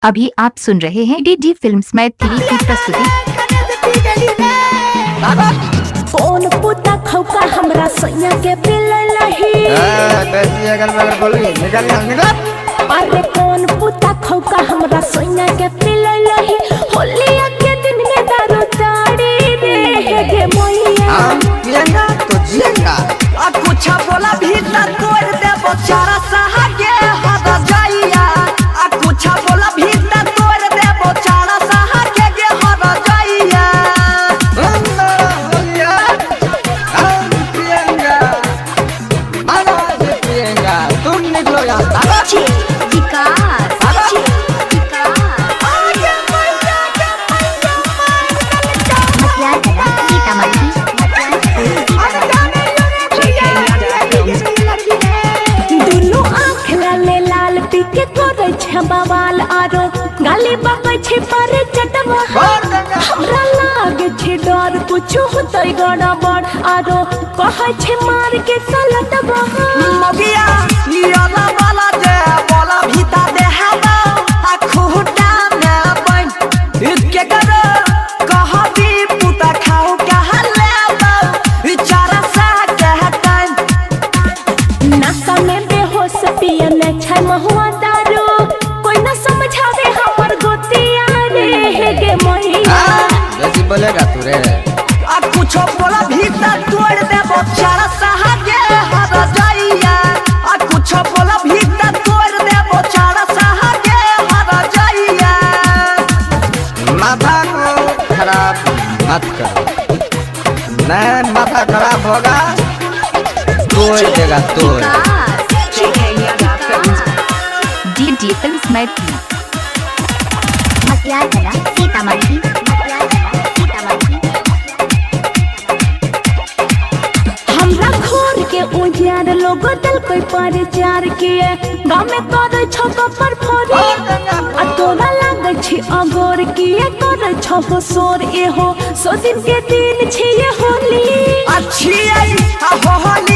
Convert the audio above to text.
अभी आप सुन रहे हैं डीडी फिल्म्स मैथिली की प्रस्तुति। कौन पुता खौका हमरा सैया के पिललही बेसी अगर मगर बोलगी निकल अरे कौन पुता खौका हमरा सैया के पिललही होलिया के दिन में दारू ताड़ी रे गे मोइया पिएंगा तो जिएंगा आ कुछ बोला भी त तोड़ दे बेचारा सहागे हद जाइया आ कुछ बोला भी त तोड़ दे बेचारा सहागे गे हद जाइया पिएंगा महाराज पिएंगा तुम निकलो यहाँ बवाल आरो गाली बकै छै पर चटवा हमरा लागे छै डर कुछ होतै गड़बड़ आरो कहै छै मार के सलटवा मगिया याला वाला जे बोला भी त दे हवा आ खुटा में बन के कर कहबी पुता खाओ कह लेबा बेचारा सा कहतन नशा में बेहोश पिए ने छै महुआ दारू समझावे हमर गोतिया रे गे मोइया जैसी बोलेगा तू रे आ कुछ बोला भी त तोड़ दे बेचारा सहागे हद जाइया आ कुछ बोला भी त तोड़ दे बेचारा सहागे हद जाइया माथा को खराब मत करो नहीं माथा खराब होगा तोड़ देगा तोड़ डीडी फिल्म्स मैथिली हमरा खोर के उजियार लोगो दिल कोई परिचार किए गाँव में करे छको पर फोरी आ तोरा लागे छी अगोर किए करे छको सोर एहो सो दिन के दिन छी ये होली अच्छी आई आ होली